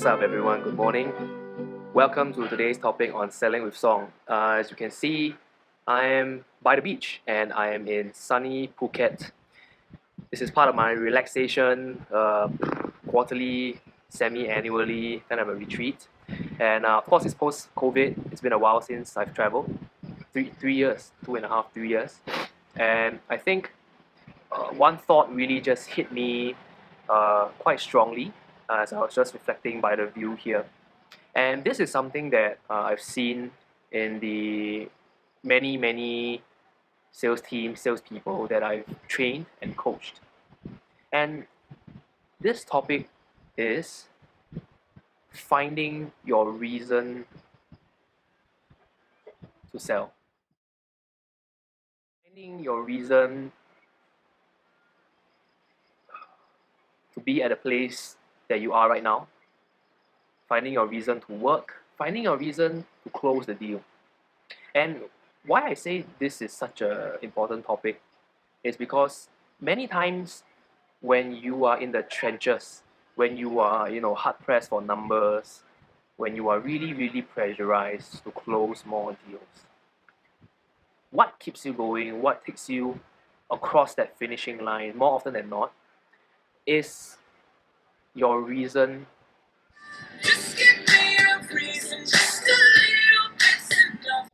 up, everyone? Good morning. Welcome to today's topic on selling with song. As you can see, I am by the beach and I am in sunny Phuket. This is part of my relaxation, quarterly, semi-annually kind of a retreat. And of course, it's post-COVID. It's been a while since I've traveled. Three years, 2.5, 3 years. And I think one thought really just hit me quite strongly as I was just reflecting by the view here. And this is something that I've seen in the many sales teams, salespeople that I've trained and coached. And this topic is finding your reason to sell. Finding your reason to be at a place that you are right now. Finding your reason to work. Finding your reason to close the deal. And why I say this is such an important topic is because many times when you are in the trenches, when you are hard pressed for numbers, when you are really pressurized to close more deals, what keeps you going, what takes you across that finishing line more often than not is your reason. Just give me a reason, just a little bit enough.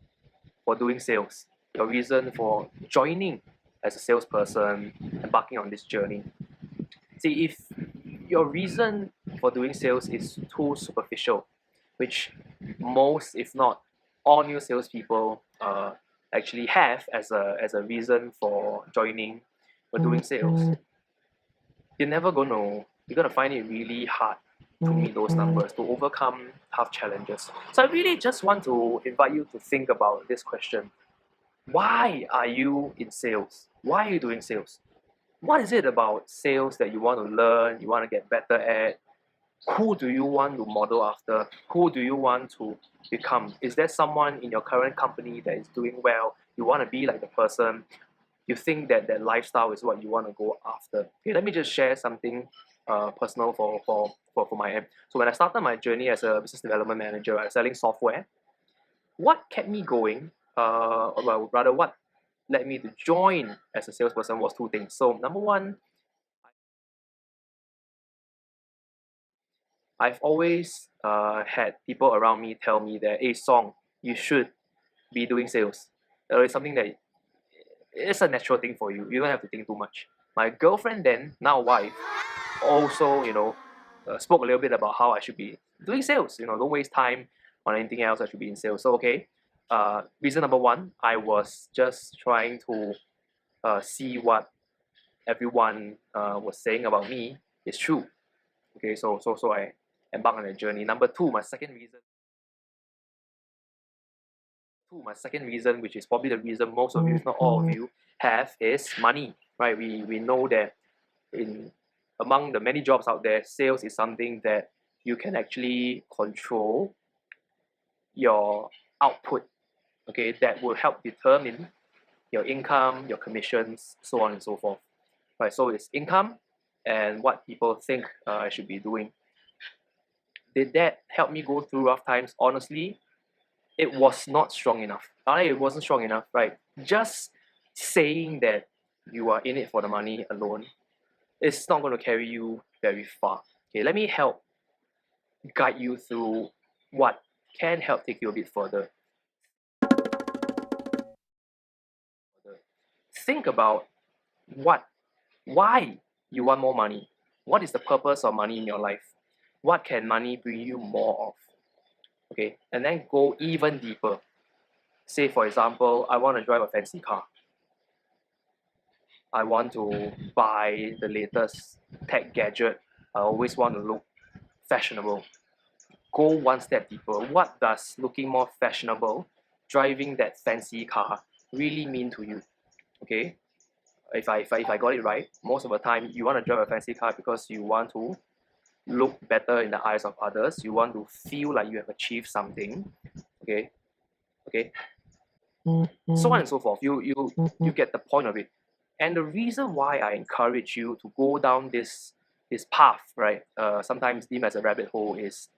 For doing sales, your reason for joining as a salesperson, embarking on this journey. See, if your reason for doing sales is too superficial, which most, if not all, new salespeople actually have as a reason for joining or doing sales, you're gonna find it really hard to meet those numbers, to overcome tough challenges. So I really just want to invite you to think about this question. Why are you in sales? Why are you doing sales? What is it about sales that you want to learn, you want to get better at? Who do you want to model after? Who do you want to become? Is there someone in your current company that is doing well? You want to be like the person? You think that that lifestyle is what you want to go after? Okay, let me just share something personal for my end. So when I started my journey as a business development manager, I was selling software. What kept me going, well, rather what led me to join as a salesperson was two things. So number one, I've always had people around me tell me that, hey, Song, you should be doing sales. It's something that it's a natural thing for you. You don't have to think too much. My girlfriend then, now wife, also, spoke a little bit about how I should be doing sales. Don't waste time on anything else. I should be in sales. So, okay. Reason number one, I was just trying to see what everyone was saying about me is true. Okay, so I embarked on a journey. Number two, my second reason, which is probably the reason most of you, if not all of you, have, is money. Right? We know that among the many jobs out there, sales is something that you can actually control your output. Okay, that will help determine your income, your commissions, so on and so forth. Right, so it's income and what people think I should be doing. Did that help me go through rough times? Honestly, it was not strong enough. It wasn't strong enough, right? Just saying that you are in it for the money alone, it's not going to carry you very far. Okay, let me help guide you through what can help take you a bit further. Think about why you want more money. What is the purpose of money in your life? What can money bring you more of? Okay, and then go even deeper. Say, for example, I want to drive a fancy car. I want to buy the latest tech gadget. I always want to look fashionable. Go one step deeper. What does looking more fashionable, driving that fancy car, really mean to you? Okay, if I got it right, most of the time you want to drive a fancy car because you want to look better in the eyes of others. You want to feel like you have achieved something. Okay, so on and so forth. You get the point of it. And the reason why I encourage you to go down this path, right? Sometimes deemed as a rabbit hole, is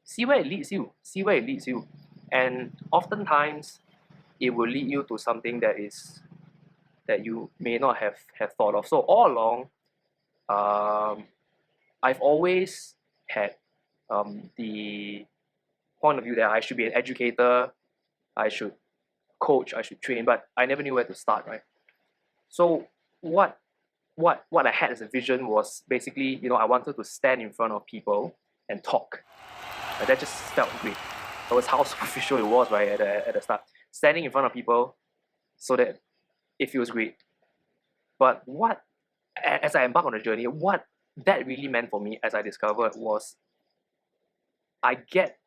See where it leads you. See where it leads you. And oftentimes it will lead you to something that you may not have thought of. So all along, I've always had the point of view that I should be an educator, I should coach, I should train, but I never knew where to start, right? So what I had as a vision was basically, I wanted to stand in front of people and talk. And that just felt great. That was how superficial it was, right, at the start. Standing in front of people so that it feels great. But as I embarked on the journey, what that really meant for me, as I discovered, was I get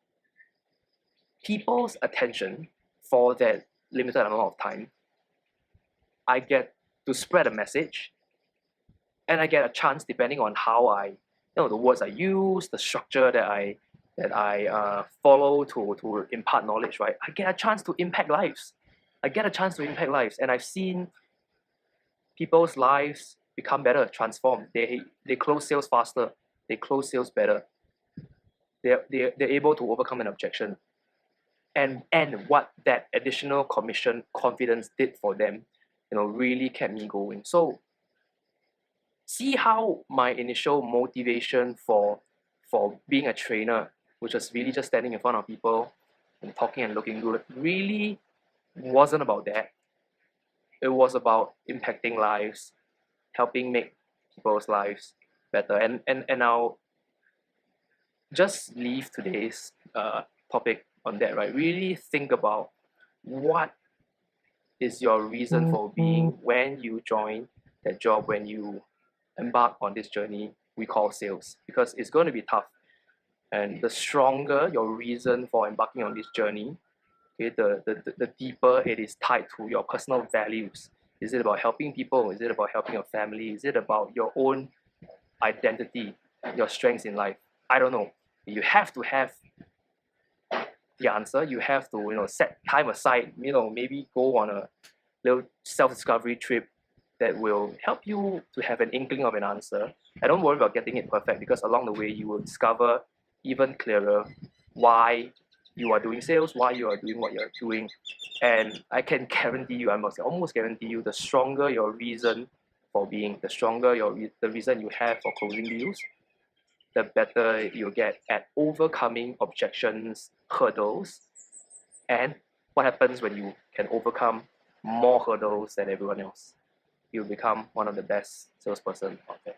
people's attention for that limited amount of time. I get to spread a message, and I get a chance, depending on how the words I use, the structure that I follow to impart knowledge, right? I get a chance to impact lives. I get a chance to impact lives, and I've seen people's lives become better, transform. They close sales faster. They close sales better. They're able to overcome an objection. And what that additional commission confidence did for them, really kept me going. So see how my initial motivation for being a trainer, which was really just standing in front of people and talking and looking good, really wasn't about that. It was about impacting lives, helping make people's lives better. And I'll just leave today's topic on that, right? Really think about what is your reason for being when you join that job, when you embark on this journey we call sales, because it's going to be tough. And the stronger your reason for embarking on this journey, okay, the deeper it is tied to your personal values. Is it about helping people? Is it about helping your family? Is it about your own identity, your strengths in life? I don't know. You have to have the answer. You have to, set time aside, maybe go on a little self-discovery trip that will help you to have an inkling of an answer. And don't worry about getting it perfect, because along the way you will discover even clearer why you are doing sales, why you are doing what you're doing. And I can guarantee you, I must almost guarantee you, the stronger your reason for being, the stronger the reason you have for closing deals, the better you get at overcoming objections, hurdles. And what happens when you can overcome more hurdles than everyone else? You become one of the best salesperson out there.